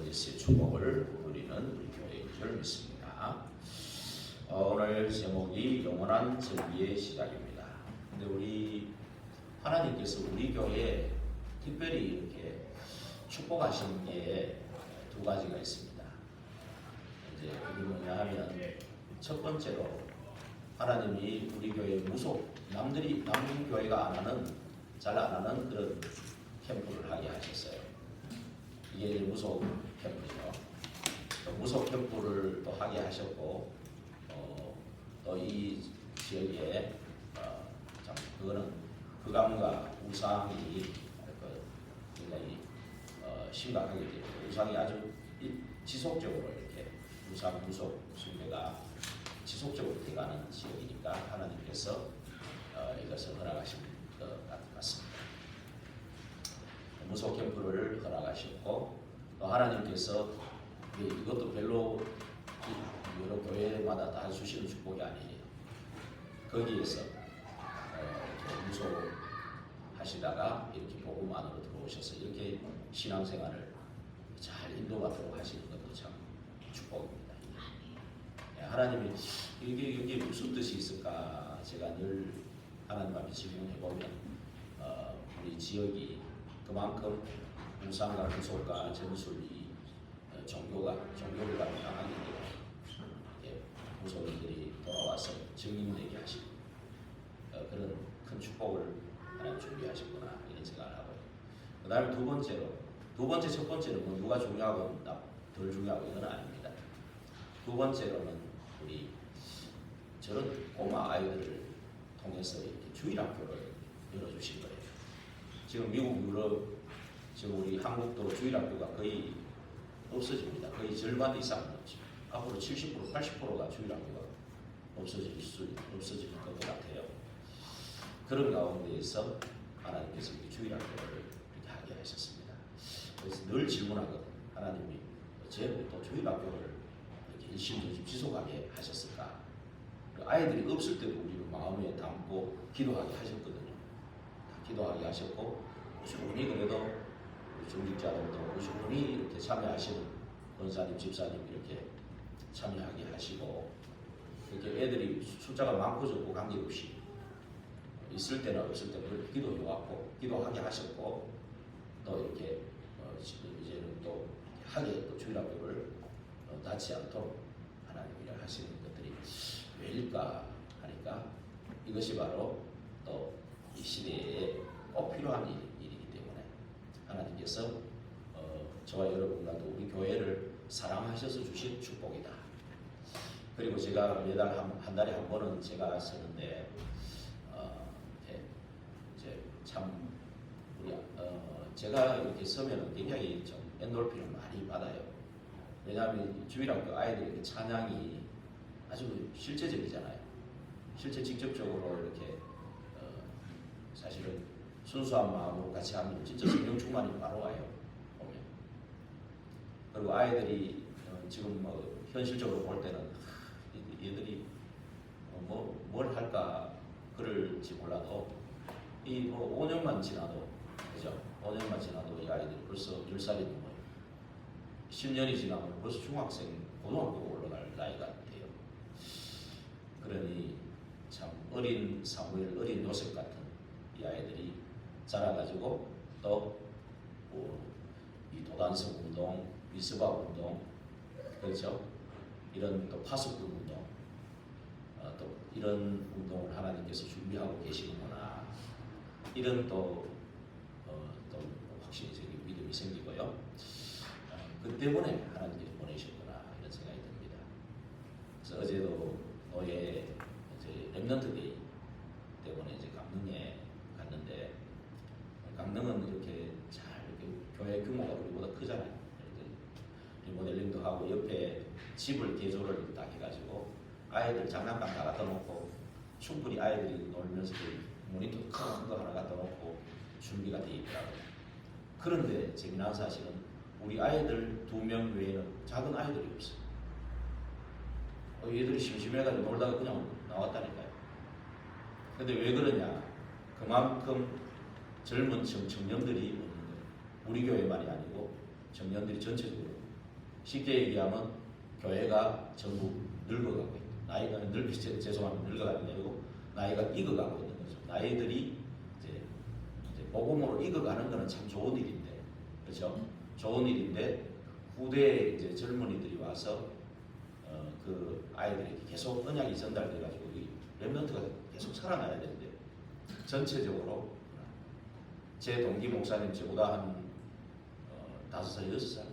예수의 축복을 누리는 우리 교회인 줄 믿습니다. 오늘 제목이 영원한 정의의 시작입니다. 근데 우리 하나님께서 우리 교회에 특별히 이렇게 축복하신 게 두 가지가 있습니다. 이제 그게 뭐냐 하면 첫 번째로 하나님이 우리 교회에 남 교회가 잘 안 하는 그런 캠프를 하게 하셨어요. 이게 이제 무속 캠프죠. 무속 캠프를 또 하게 하셨고, 또 이 지역에 참 그거는 흑암과 우상이 굉장히 심각하게 되고, 우상이 아주 지속적으로 이렇게 우상 무속 숭배가 지속적으로 돼가는 지역이니까 하나님께서 이것을 허락하신 것 같습니다. 무속 캠프를 허락하셨고, 또 하나님께서 이것도 별로 여러 교회마다 다 주시는 축복이 아니에요. 거기에서 무속 하시다가 이렇게 복음 안으로 들어오셔서 이렇게 신앙생활을 잘 인도받도록 하시는 것도 참 축복입니다. 하나님이 이게 무슨 뜻이 있을까? 제가 늘 하나님 앞에 질문해 보면 우리 지역이 그만큼 우상과 구속과 전술이 종교를 강하게 되고 무속인들이 돌아와서 증인되게 하시고 그런 큰 축복을 하나님 준비하셨구나 이런 생각을 하고요. 그 다음에 첫 번째는 뭐 누가 중요하고 덜 중요하고 이건 아닙니다. 두 번째로는 우리 저런 꼬마 아이들을 통해서 이렇게 주일학교를 열어주신 거예요. 지금 미국, 유럽, 지금 우리 한국도 주일학교가 거의 없어집니다. 거의 절반 이상은 없죠. 앞으로 70%, 80%가 주일학교가 없어질 것 같아요. 그런 가운데에서 하나님께서 주일학교를 이렇게 하게 하셨습니다. 그래서 늘 질문하거든요. 하나님이 어째 또 주일학교를 이렇게 일심전심 지속하게 하셨을까? 아이들이 없을 때도 우리를 마음에 담고 기도하게 하셨거든요. 기도하게 하셨고, 꾸준히 그래도 중직자들도 꾸준히 이렇게 참여하시는 권사님, 집사님 이렇게 참여하게 하시고, 이렇게 애들이 숫자가 많고 적고 관계없이 있을 때나 없을 때나 기도해왔고, 기도하게 하셨고, 또 이렇게 이제는 또 하게 또 주일학교를 닫지 않도록 하나님이 하시는 것들이 왜일까 하니까 이것이 바로 또 이 시대에 꼭 필요한 일이기 때문에 하나님께서 저와 여러분과도 우리 교회를 사랑하셔서 주신 축복이다. 그리고 제가 매달 한 달에 한 번은 제가 쓰는데 이제 참 우리 제가 이렇게 서면은 굉장히 좀 엔돌핀을 많이 받아요. 왜냐하면 주일학교 아이들의 찬양이 아주 실제적이잖아요. 실제 직접적으로 이렇게 사실은 순수한 마음으로 같이 하면 진짜 성령 충만이 바로 와요. 보면. 그리고 아이들이 지금 뭐 현실적으로 볼 때는 얘들이 뭘 할까 그럴지 몰라도 이 뭐 5년만 지나도 그죠? 5년만 지나도 이 아이들이 벌써 10살이 넘어요. 10년이 지나면 벌써 중학생, 고등학교가 올라갈 나이가 돼요. 그러니 참 어린 사무엘, 어린 요셉 같은 이 아이들이 자라가지고 또 이 도단성 운동, 미스바 운동, 그렇죠? 이런 또 파수꾼 운동, 또 이런 운동을 하나님께서 준비하고 계시는구나. 이런 또 확신적인 믿음이 생기고요. 그 때문에 하나님께서 보내셨구나 이런 생각이 듭니다. 그래서 어제도 노예 렘넌트 데이 때문에 이제 강릉에 갔는데, 강릉은 이렇게 잘 이렇게 교회 규모가 우리보다 크잖아요. 리모델링도 하고 옆에 집을 개조를 딱 해가지고 아이들 장난감 다 갖다 놓고 충분히 아이들이 놀면서 모니터 큰 거 하나 갖다 놓고 준비가 돼 있더라고요. 그런데 재미난 사실은 우리 아이들 2명 외에는 작은 아이들이 없어요. 얘들이 심심해가지고 놀다가 그냥 나왔다니까요. 근데 왜 그러냐? 그만큼 젊은 청년들이 없는 거예요. 우리 교회만이 아니고 청년들이 전체적으로 쉽게 얘기하면 교회가 전부 늙어가고 있다. 나이가 죄송합니다. 늙어가는 게 아니고 나이가 익어가고 있는 거죠. 나이들이 이제 복음으로 익어가는 거는 참 좋은 일인데, 그렇죠? 좋은 일인데 후대에 이제 젊은이들이 와서 그 아이들에게 계속 언약이 전달돼가지고 이 렘넌트가 계속 살아나야 되는데, 전체적으로 제 동기 목사님 저보다 한 5살, 6살,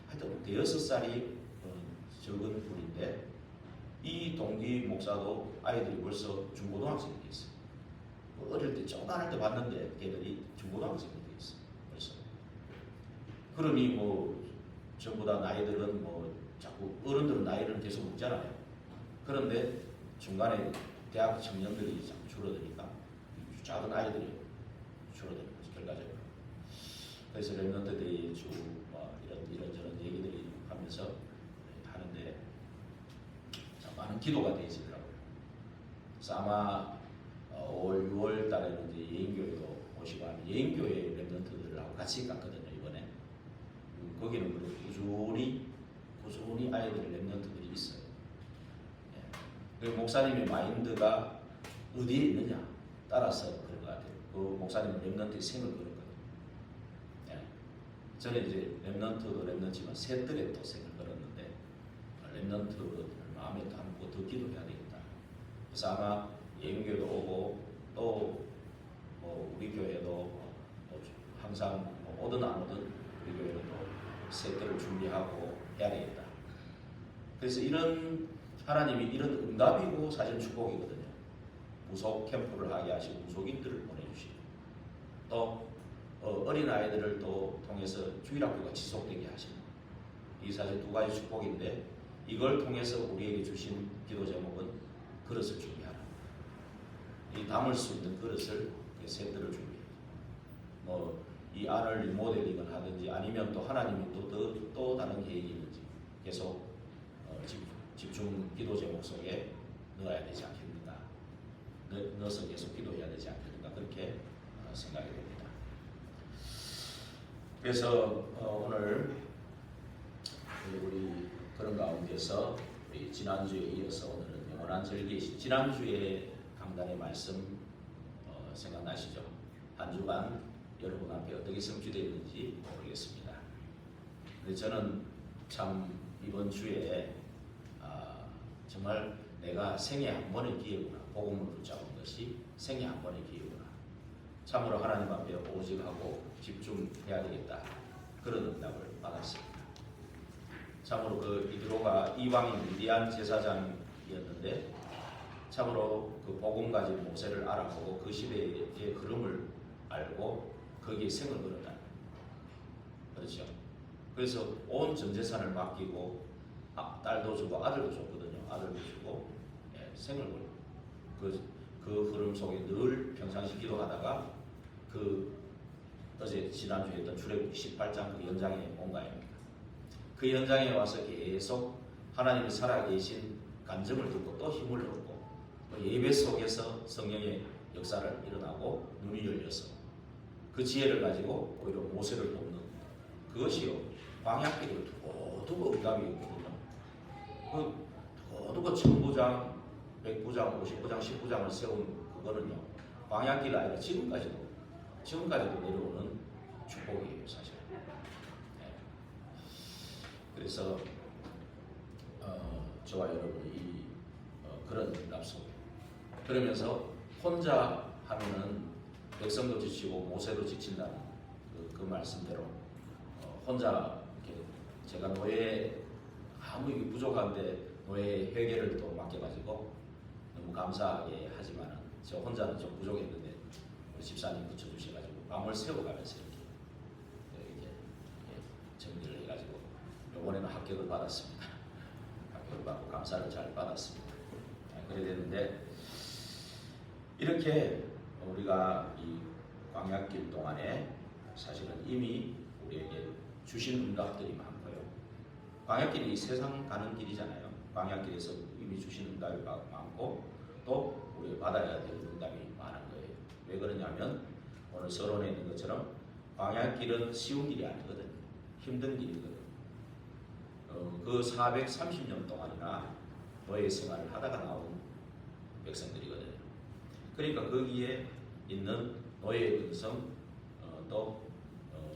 하여튼 6살이 적은 분인데, 이 동기 목사도 아이들이 벌써 중고등학생이 돼 있어요. 어릴 때 조그만할 때 봤는데 걔들이 중고등학생이 돼 있어요. 벌써. 그러니 뭐 전부 다 나이들은 뭐 자꾸 어른들은 나이를 계속 묻잖아요. 그런데 중간에 대학 청년들이 자꾸 줄어드니까 작은 아이들이 줄어드는 거죠, 결과적으로. 그래서 렘넌트들이 뭐 이런저런 얘기들이 하면서 하는데 많은 기도가 되시더라고요. 그래서 아마 5월, 6월 달에는 이제 예인교회도 오시고 하면 예인교회 렘넌트들하고 같이 갔거든요, 이번에. 거기는 꾸준히 아이들 렘넌트들이 있어요. 예. 목사님의 마인드가 어디에 있느냐 따라서 그런 것 같아요. 그 목사님은 렘넌트의 생을 걸었거든요. 예. 저는 이제 렘넌트도 렘넌트지만 새들의 또 생을 걸었는데, 렘넌트를 마음에 담고 더 기도해야 되겠다. 그래서 아마 예인교회도 오고 또 뭐 우리 교회도 뭐 항상 뭐 오든 안 오든 우리 교회는 또 새들을 준비하고 해야 되겠다. 그래서 이런 하나님이 이런 응답이고 사실 축복이거든요. 무속 캠프를 하게 하시고 무속인들을 보내주시고 또 어린 아이들을 또 통해서 주일학교가 지속되게 하시고, 이 사실 두 가지 축복인데, 이걸 통해서 우리에게 주신 기도 제목은 그릇을 준비하라. 이 담을 수 있는 그릇을, 새들을 준비해. 뭐 이 안을 리모델링을 하든지 아니면 또 하나님이 또 다른 계획이 있는지 계속 집중 기도 제목 속에 넣어야 되지 않겠는가, 넣어서 계속 기도해야 되지 않겠는가, 그렇게 생각이 됩니다. 그래서 오늘 우리 그런 가운데서 우리 지난주에 이어서 오늘은 영원한 절기이신 지난주에 강단의 말씀 생각나시죠? 한 주간 여러분 앞에 어떻게 성취되었는지 모르겠습니다. 근데 저는 참 이번 주에 정말 내가 생애 한 번의 기회구나, 복음을 붙잡은 것이 생애 한 번의 기회구나, 참으로 하나님 앞에 오직하고 집중해야 되겠다, 그런 응답을 받았습니다. 참으로 그 이드로가 이방인 미디안 제사장이었는데 참으로 그 복음 가진 모세를 알아보고 그 시대의 흐름을 알고 거기에 생을 걸었다. 그렇죠. 그래서 온 전 재산을 맡기고 딸도 주고 아들도 줬거든요. 아들도 주고 생을 걸고 그 흐름 속에 늘 평상시 기도하다가 어제 지난주에 했던 출애굽기 18장 그 현장에 온 거입니다. 그 현장에 와서 계속 하나님이 살아계신 간증을 듣고 또 힘을 얻고 예배 속에서 성령의 역사를 일어나고 눈이 열려서 그 지혜를 가지고 오히려 모세를 돕는, 그것이요 광야길이 두고두고 응답이었거든요. 두고두고 1000부장, 100부장, 50부장, 10부장을 세운 그거는요 광야길 아니라 지금까지도 내려오는 축복이에요, 사실. 네. 그래서 저와 여러분이 그런 응답 속에 그러면서 혼자 하면은 백성도 지치고 모세도 지친다는 그 말씀대로 혼자 이렇게 제가 노예 아무 부족한데 노예 회계를 또 맡겨가지고 너무 감사하게 하지만은 저 혼자는 좀 부족했는데 우리 집사님 붙여주셔가지고 밤을 새워가면서 이렇게 정리를 해가지고 이번에는 합격을 받았습니다. 합격을 받고 감사를 잘 받았습니다. 그래야 되는데 이렇게 우리가 이 광야길 동안에 사실은 이미 우리에게 주신 응답들이 많고요. 광야길이 세상 가는 길이잖아요. 광야길에서 이미 주신 응답이 많고 또 우리가 받아야 될 응답이 많은 거예요. 왜 그러냐면 오늘 서론에 있는 것처럼 광야길은 쉬운 길이 아니거든요. 힘든 길이거든요. 그 430년 동안이나 노예 생활을 하다가 나온 백성들이거든요. 그러니까 거기에 있는 노예 근성, 또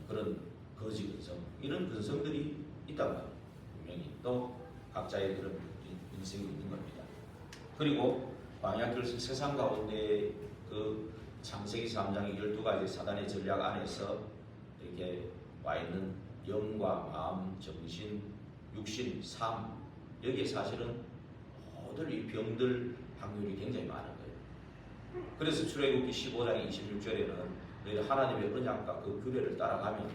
그런 거지 근성, 이런 근성들이 있단 말이에요. 분명히 또 각자의 그런 인생이 있는 겁니다. 그리고 광야길 세상 가운데 그 창세기 3장의 12가지 사단의 전략 안에서 이렇게 와 있는 영과 마음, 정신, 육신, 삶, 여기에 사실은 모든 이 병들 확률이 굉장히 많은 거예요. 그래서 출애굽기 15장 26절에는 하나님의 언약과 그 규례를 따라가면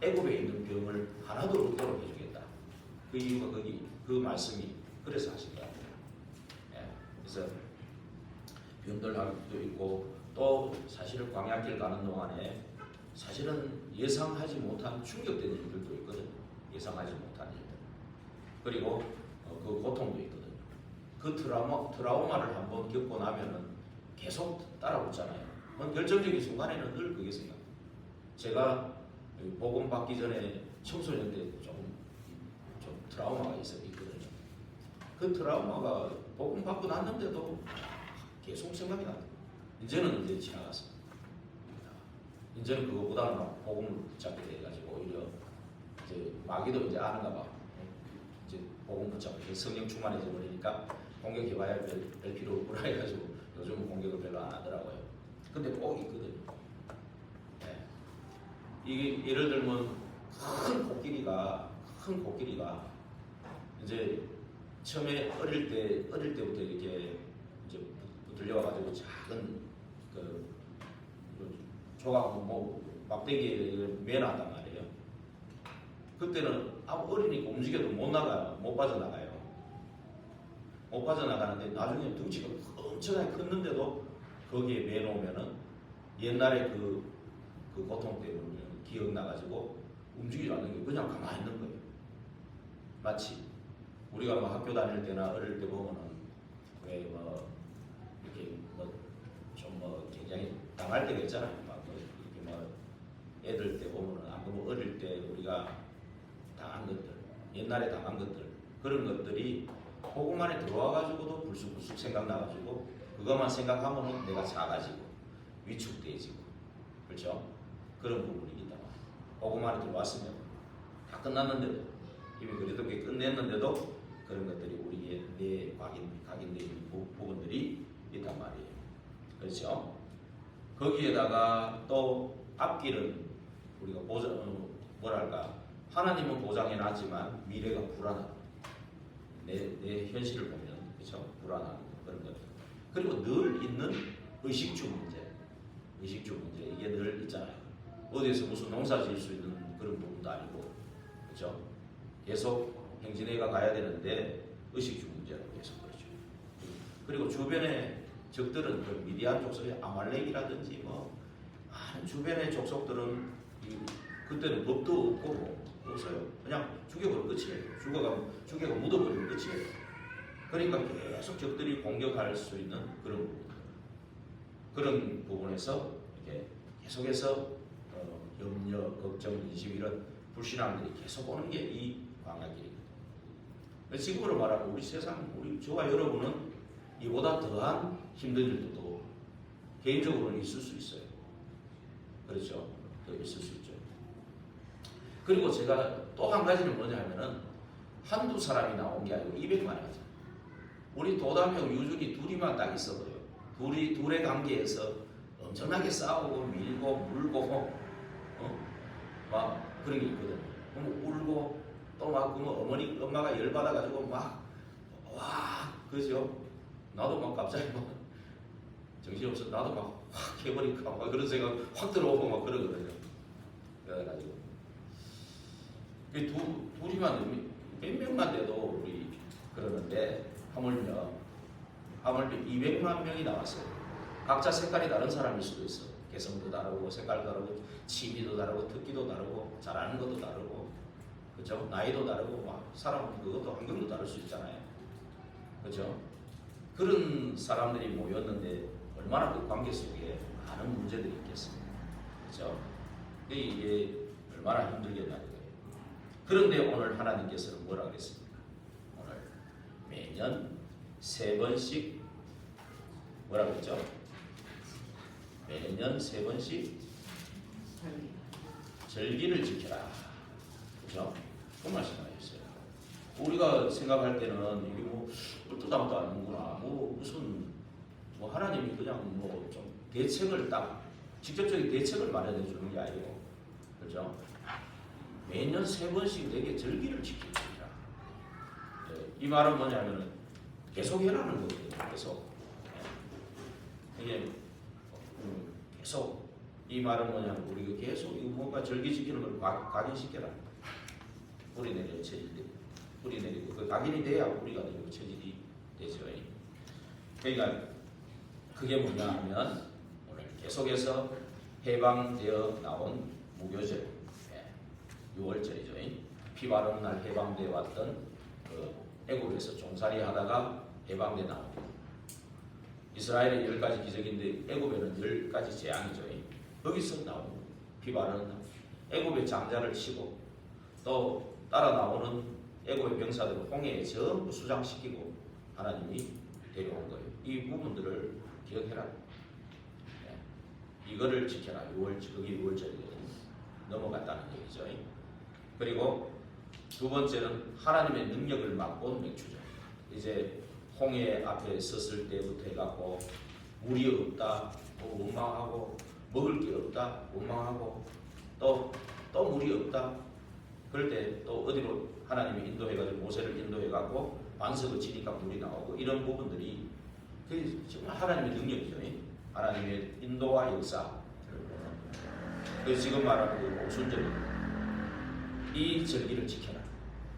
애굽에 있는 병을 하나도 없도록 해주겠다. 그 이유가 거기 그 말씀이 그래서 하신 것 같아요. 예, 그래서 병들 확률도 있고 또 사실 광야길 가는 동안에 사실은 예상하지 못한 충격되는 일들도 있거든요. 예상하지 못한 일들. 그리고 그 고통도 있거든요. 그 트라우마를 한번 겪고 나면은 계속 따라붙잖아요. 결정적인 순간에는 늘 그게 생각해요. 제가 복음 받기 전에 청소년 때 좀 트라우마가 있거든요. 그 트라우마가 복음 받고 났는데도 계속 생각이 나요. 이제는 지나갔어요. 이제는 그거보다는 막 복음을 붙잡게 돼가지고 오히려 이제 마귀도 이제 아는가 봐. 이제 복음 붙잡고 성령 충만해져 버리니까 공격해봐야 별 필요 없구나 해가지고 요즘은 공격을 별로 안 하더라고요. 근데 꼭 있거든요. 네. 이게 예를 들면 큰 코끼리가 이제 처음에 어릴 때부터 이렇게 이제 붙들려와가지고 작은 그 조각 막대기에 매놨단 말이에요. 그때는 아무 어리니까 움직여도 못 빠져나가요. 못 빠져나가는데 나중에 덩치가 엄청나게 컸는데도 거기에 매놓으면은 옛날에 그 고통 때문에 기억나가지고 움직이지 않는 게 그냥 가만히 있는 거예요. 마치 우리가 뭐 학교 다닐 때나 어릴 때 보면은 왜 뭐 이렇게 좀 굉장히 당할 때가 있잖아요. 막 이렇게 뭐 애들 때 보면은 아무 어릴 때 우리가 당한 것들, 옛날에 당한 것들, 그런 것들이 복음 안에 들어와가지고도 불쑥불쑥 생각나가지고 그것만 생각하면은 내가 작아지고 위축돼지고, 그렇죠? 그런 부분이 있다. 복음 안에 들어왔으면 다 끝났는데도 이미 그래도 끝냈는데도 그런 것들이 우리의 내 각인되어 있는 부분들이 있단 말이에요. 그렇죠? 거기에다가 또 앞길은 우리가 하나님은 보장해놨지만 미래가 불안하고 내 현실을 보면 그렇죠? 불안하고 그런 것들. 그리고 늘 있는 의식주 문제 이게 늘 있잖아요. 어디에서 무슨 농사 지을 수 있는 그런 부분도 아니고, 그렇죠? 계속 행진해가 가야 되는데 의식주 문제로 계속 그렇죠. 그리고 주변의 적들은 그 미디안 족속의 아말렉이라든지 많은 주변의 족속들은 그때는 법도 없고 없어요. 그냥 죽여버리면 끝이에요. 죽여가 묻어버리면 끝이에요. 그러니까 계속 적들이 공격할 수 있는 그런 부분에서 이렇게 계속해서 염려, 걱정, 인심 이런 불신앙들이 계속 오는 게 이 광야길입니다. 지금으로 말하면 우리 세상, 저와 여러분은 이보다 더한 힘든 일도 개인적으로는 있을 수 있어요. 그렇죠? 더 있을 수 있죠. 그리고 제가 또 한 가지는 뭐냐 하면은 한두 사람이 나온 게 아니고 200만이죠. 우리 도담형 유준이 둘이만 딱 있어버려요. 둘의 관계에서 엄청나게 싸우고 밀고 물고 막 그런 게 있거든요. 그럼 울고 또 막 그러면 엄마가 열받아가지고 그죠? 나도 막 갑자기 정신없어 나도 막 확 해버릴까 막 그런 생각 확 들어오고 막 그러거든요. 그래가지고 둘이만 몇 명만 돼도 우리 그러는데 하물며 200만 명이 나왔어요. 각자 색깔이 다른 사람일 수도 있어. 개성도 다르고 색깔도 다르고 취미도 다르고 특기도 다르고 잘하는 것도 다르고, 그렇죠? 나이도 다르고 막 사람은 그것도 환경도 다를 수 있잖아요. 그렇죠? 그런 사람들이 모였는데 얼마나 그 관계 속에 많은 문제들이 있겠습니까? 그렇죠? 이게 얼마나 힘들겠나 이거예요. 그런데 오늘 하나님께서는 뭐라 그랬습니까? 오늘 매년 3번씩 뭐라 그랬죠? 매년 3번씩 절기를 지켜라. 그죠? 그 말씀하셨어요. 우리가 생각할 때는 이게 뭐 뜻도 않는구나. 무슨 하나님이 그냥 좀 대책을 딱 직접적인 대책을 마련해 주는 게 아니고, 그죠? 매년 3번씩 내게 절기를 지키라. 이 말은 뭐냐면은 계속 해라는 거거든요. 이게 계속 이 말은 뭐냐면 우리가 계속 이거 뭔가 절기 지키는 걸 각인시켜라. 뿌리 내리고 체질이 뿌리 내리고 그 각인이 돼야 뿌리가 되고 체질이 되죠. 그러니까 그게 뭐냐 하면 오늘 계속해서 해방되어 나온 무교절 6월절이죠. 피 바르는 날 해방되어 왔던 그 애굽에서 종살이 하다가 해방돼 나온 이스라엘의 10가지 기적인데 애굽에는 10가지 재앙이죠. 거기서 나온 피 바르는 날 애굽의 장자를 치고 또 따라 나오는 애굽의 병사들을 홍해에 전부 수장시키고 하나님이 데려온 거예요. 이 부분들을 기억해라. 이거를 지켜라. 6월, 그게 6월절이거든요. 넘어갔다는 얘기죠. 그리고 두 번째는 하나님의 능력을 맛본 맥주죠. 이제 홍해 앞에 섰을 때부터 해갖고 물이 없다, 원망하고 먹을 게 없다, 원망하고 또 물이 없다. 그럴 때 또 어디로 하나님이 인도해가지고 모세를 인도해갖고 반석을 치니까 물이 나오고 이런 부분들이 그게 정말 하나님의 능력이죠. 하나님의 인도와 역사. 그래서 지금 말하는 그 오순절입니다. 이 절기를 지켜라.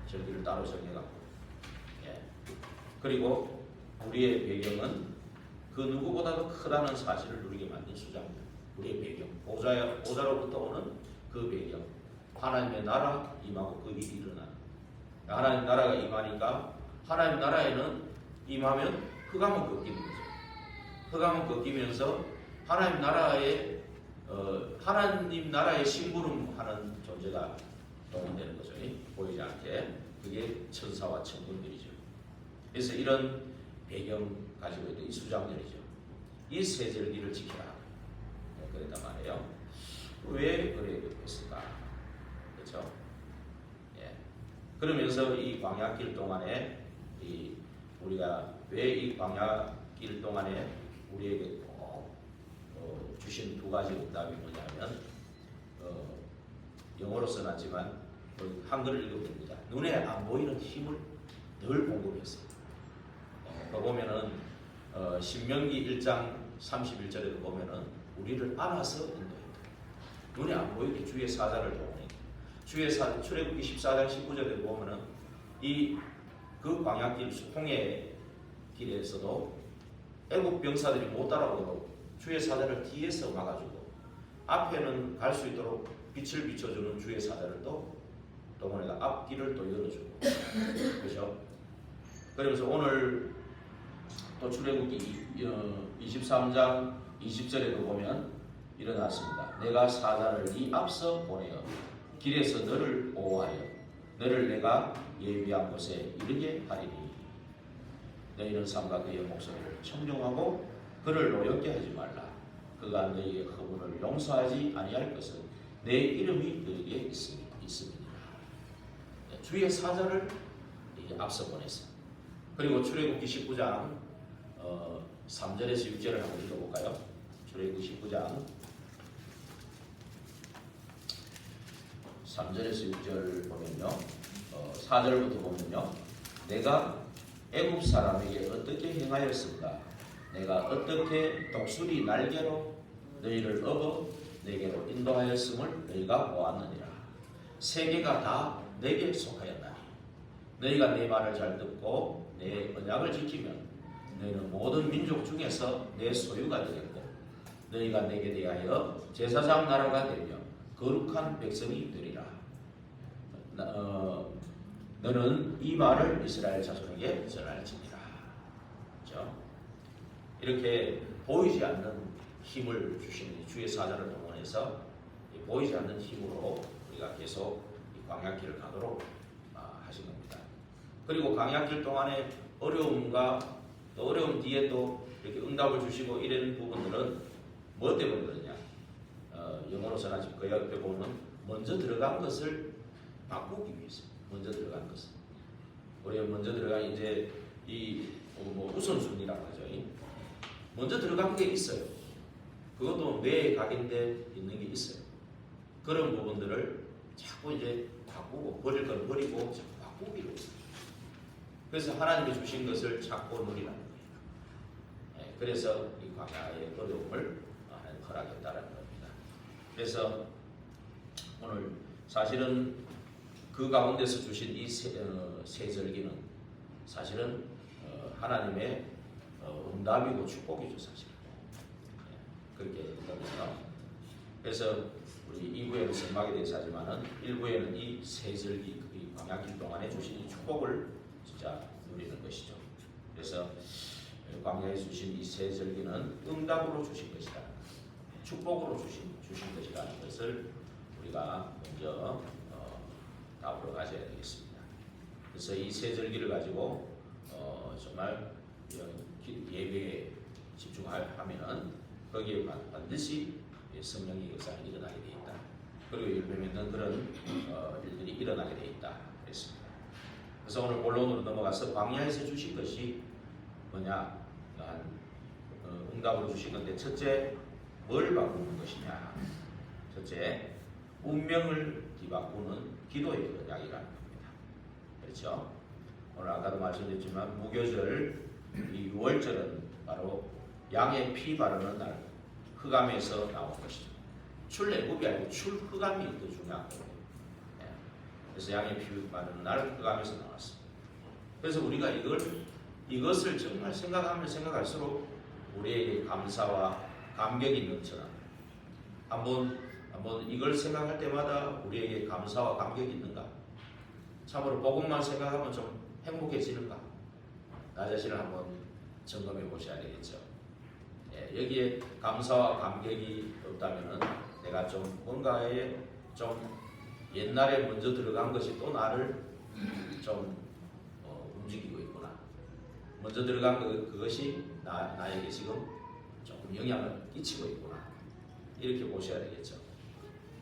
절기를 따로 정해갖고. 그리고 우리의 배경은 그 누구보다도 크다는 사실을 누리게 만든 수장입니다. 우리의 배경. 보좌로부터 오는 그 배경. 하나님의 나라 임하고 그 일이 일어나는. 하나님 나라가 임하니까 하나님 나라에는 임하면 흑암은 꺾이는 거죠. 흑암은 꺾이면서 하나님 나라의 심부름하는 존재가 동원되는 거죠. 보이지 않게. 그게 천사와 천군들이죠. 그래서 이런 배경 가지고 있는 이 수장절이죠. 이 세 절기를 지켜라. 그랬단 말이에요. 왜 그래 했을까? 그렇죠? 그러면서 이 광야길 동안에 우리가 왜 이 광야길 동안에 우리에게 주신 두 가지 응답이 뭐냐면 영어로 써놨지만 한글을 읽어봅니다. 눈에 안 보이는 힘을 늘 공급했어요. 거 보면은 신명기 1장 31절에도 보면은 우리를 안아서 인도했다. 눈에 안 보이게 주의 사자를 동원해. 출애굽기 14장 19절에도 보면은 그 광야길 홍해 길에서도 애국 병사들이 못 따라오도록 주의 사자를 뒤에서 막아주고 앞에는 갈 수 있도록 빛을 비춰주는 주의 사자를 또 동원해가 앞길을 또 열어주고 그렇죠? 그러면서 오늘 또 출애굽기 23장 20절에도 보면 일어났습니다. 내가 사자를 네 앞서 보내어 길에서 너를 보호하여 너를 내가 예비한 곳에 이르게 하리니 너희는 삼가 그의 목소리를 청종하고 그를 노엽게 하지 말라. 그가 너희의 허물을 용서하지 아니할 것은 내 이름이 너희에게 있습니다. 주의 사자를 앞서 보냈어. 그리고 출애굽기 19장 3절에서 6절을 한번 읽어볼까요? 출애굽기 19장 3절에서 6절 보면요, 4절부터 보면요, 내가 애굽 사람에게 어떻게 행하였습니까? 내가 어떻게 독수리 날개로 너희를 업어 내게로 인도하였음을 너희가 보았느니라. 세계가 다 내게 속하였나니 너희가 내 말을 잘 듣고 내 언약을 지키면 너희는 모든 민족 중에서 내 소유가 되겠고 너희가 내게 대하여 제사장 나라가 되며 거룩한 백성이 되리라. 너는 이 말을 이스라엘 자손에게 전할지니라. 그렇죠? 이렇게 보이지 않는 힘을 주시는 주의 사자를 동원해서 보이지 않는 힘으로 우리가 계속 광야길을 가도록 하신 겁니다. 그리고 광야길 동안에 어려움과 또 어려움 뒤에 또 이렇게 응답을 주시고 이런 부분들은 뭐 때문에 그러냐? 영어로서나 지금 그 옆에 보면 먼저 들어간 것을 바꾸기 위해서 먼저 들어간 것을 우리가 먼저 들어간 이제 이 우선순위라고 하죠. 먼저 들어간 게 있어요. 그것도 뇌에 각인돼 있는 게 있어요. 그런 부분들을 자꾸 이제 바꾸고 버릴 걸 버리고 자꾸 바꾸기로 했어요. 그래서 하나님이 주신 것을 자꾸 누리라는 거예요. 네, 그래서 이 광야의 어려움을 하나님 허락했다는 겁니다. 그래서 오늘 사실은 그 가운데서 주신 이 세 절기는 사실은 하나님의 응답이고 축복이죠, 사실. 네, 그렇게 된다면요. 그래서 우리 2부에는 성막에 대해서 하지만은 1부에는 이 세 절기, 이 광야길 동안에 주신 이 축복을 진짜 누리는 것이죠. 그래서 광야에 주신 이 세 절기는 응답으로 주신 것이다. 축복으로 주신 것이라는 것을 우리가 먼저 답으로 가져야 되겠습니다. 그래서 이 세 절기를 가지고 정말 예배에 집중하면은 거기에 반드시 성령의 역사가 일어나게 되어 있다. 그리고 예배에는 그런 일들이 일어나게 되어 있다. 그랬습니다. 그래서 오늘 본론으로 넘어가서 광야에서 주신 것이 뭐냐? 응답으로 주신 건데 첫째 뭘 바꾸는 것이냐? 첫째 운명을 뒤바꾸는 기도의 언약이라는 겁니다. 그렇죠? 오늘 아까도 말씀드렸지만 무교절 이 6월절은 바로 양의 피 바르는 날 흑암에서 나온 것이죠. 출애굽이 아니고 출흑암이 더 중요한 거예요. 네. 그래서 양의 피 바르는 날 흑암에서 나왔습니다. 그래서 우리가 이것을 정말 생각하면 생각할수록 우리에게 감사와 감격이 넘쳐나. 한번 이걸 생각할 때마다 우리에게 감사와 감격이 있는가? 참으로 복음만 생각하면 좀 행복해지는가? 나 자신을 한번 점검해 보셔야 되겠죠. 예, 여기에 감사와 감격이 없다면은 내가 좀 뭔가에 좀 옛날에 먼저 들어간 것이 또 나를 좀 움직이고 있구나. 먼저 들어간 그것이 나에게 지금 조금 영향을 끼치고 있구나. 이렇게 보셔야 되겠죠.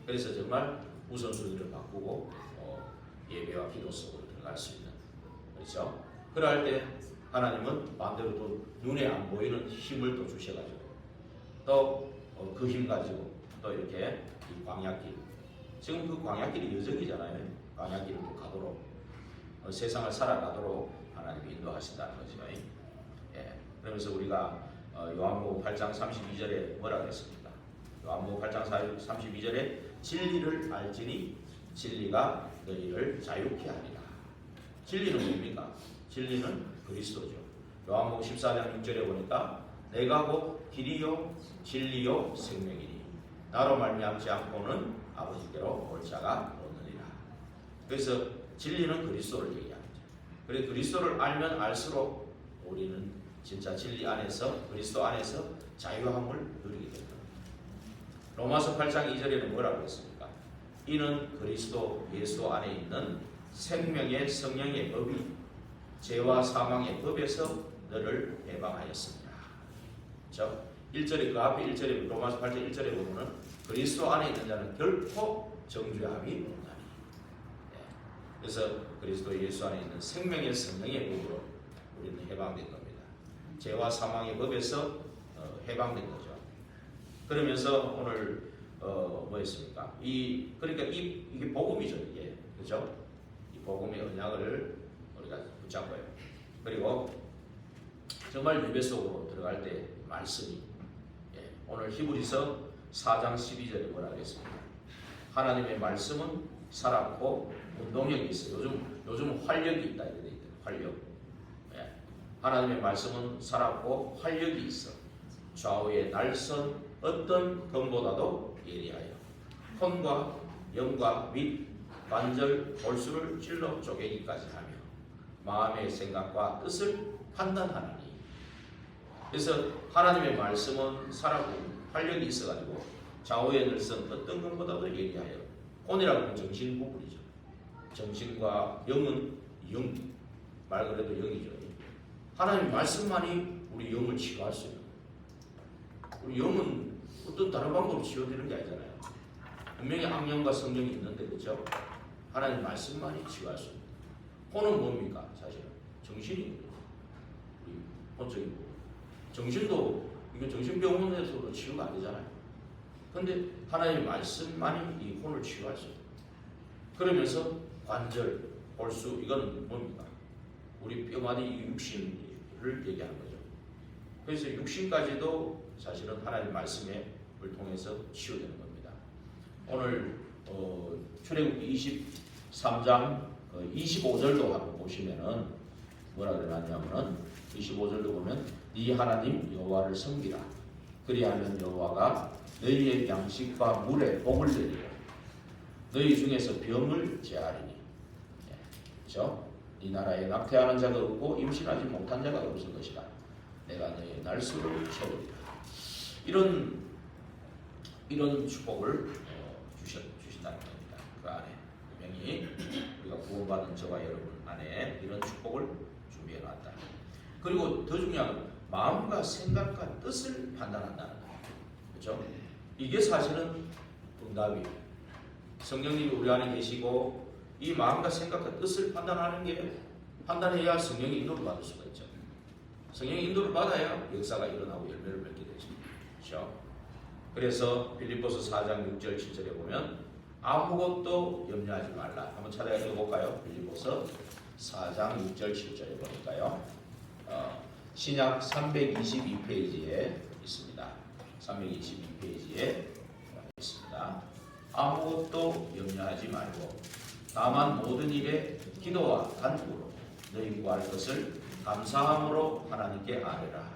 그래서 정말 우선순위를 바꾸고 예배와 기도 속으로 들어갈 수 있는, 그렇죠? 그럴 때 하나님은 반대로 또 눈에 안 보이는 힘을 또 주셔가지고 또 그 힘 가지고 또 이렇게 이 광야길, 지금 그 광야길이 여정이잖아요. 광야길을 또 가도록 세상을 살아가도록 하나님이 인도하신다는 거죠. 예. 그러면서 우리가 요한복음 8장 32절에 뭐라 그랬습니까? 요한복음 8장 32절에 진리를 알지니 진리가 너희를 자유케 하리라. 진리는 뭡니까? 진리는 그리스도죠. 요한복음 14장 6절에 보니까 내가 곧 길이요 진리요 생명이니 나로 말미암지 않고는 아버지께로 올 자가 없느니라. 그래서 진리는 그리스도를 얘기합니다. 그래서 그리스도를 알면 알수록 우리는 진짜 진리 안에서 그리스도 안에서 자유함을 누리게 됩니다. 로마서 8장 2절에는 뭐라고 했습니까? 이는 그리스도 예수 안에 있는 생명의 성령의 법이 죄와 사망의 법에서 너를 해방하였습니다. 그렇죠? 1절에 그 앞에 1절에 로마서 8장 1절에 보면은 그리스도 안에 있는 자는 결코 정죄함이 없나니. 네. 그래서 그리스도 예수 안에 있는 생명의 성령의 법으로 우리는 해방된 겁니다. 죄와 사망의 법에서 해방된 거죠. 그러면서 오늘 뭐였습니까? 그러니까 이게 복음이죠, 이게. 그죠? 이 복음의 언약을 우리가 붙잡고요. 그리고 정말 예배 속으로 들어갈 때 말씀이, 오늘 히브리서 4장 12절에 뭐라 그랬습니까? 하나님의 말씀은 살았고 운동력이 있어요. 요즘 활력이 있다 이렇게 돼 있대요. 활력. 하나님의 말씀은 살았고 활력이 있어. 좌우의 날선 어떤 검보다도 예리하여 혼과 영과 및 관절 골수를 찔러 쪼개기까지 하며 마음의 생각과 뜻을 판단하느니. 그래서 하나님의 말씀은 살았고 활력이 있어가지고 좌우의 날선 어떤 검보다도 예리하여, 혼이라고 하면 정신 부분이죠. 정신과 영은 영, 말 그래도 영이죠. 하나님 말씀만이 우리 영을 치유할 수 있는 거예요. 우리 영은 어떤 다른 방법으로 치유되는 게 아니잖아요. 분명히 악령과 성령이 있는데, 그렇죠? 하나님 말씀만이 치유할 수 있는 거예요. 혼은 뭡니까? 사실은 정신이거든요. 우리 본적인 거. 정신도 이거 정신병원에서도 치유가 안 되잖아요. 근데 하나님의 말씀만이 이 혼을 치유할 수 있어요. 그러면서 관절, 골수, 이건 뭡니까? 우리 뼈마디 육신을 얘기하는 거죠. 그래서 육신까지도 사실은 하나님의 말씀을 통해서 치유되는 겁니다. 오늘 출애굽기 23장 25절도 한번 보시면은 뭐라 그러냐면은 25절도 보면 네 하나님 여호와를 섬기라. 그리하면 여호와가 너희의 양식과 물에 복을 내리고 너희 중에서 병을 제하리니. 그렇죠? 이 나라에 낙태하는 자가 없고 임신하지 못한 자가 없을 것이라. 내가 너희의 날수를 채우리라. 이런 축복을 주신다는 겁니다. 그 안에 분명히 우리가 구원받은 저와 여러분 안에 이런 축복을 준비해 놨다. 그리고 더 중요한 건 마음과 생각과 뜻을 판단한다는 거예요. 그렇죠? 이게 사실은 응답이에요. 성령님이 우리 안에 계시고 이 마음과 생각과 뜻을 판단해야 성령의 인도를 받을 수가 있죠. 성령의 인도를 받아야 역사가 일어나고 열매를 맺게 되죠. 그렇죠? 그래서 빌립보서 4장 6절 7절에 보면 아무것도 염려하지 말라. 한번 찾아가 읽어볼까요? 빌립보서 4장 6절 7절에 보니까요. 신약 322페이지에 있습니다. 322페이지에 있습니다. 아무것도 염려하지 말고 다만 모든 일에 기도와 간구로 너희 구할 것을 감사함으로 하나님께 아뢰라.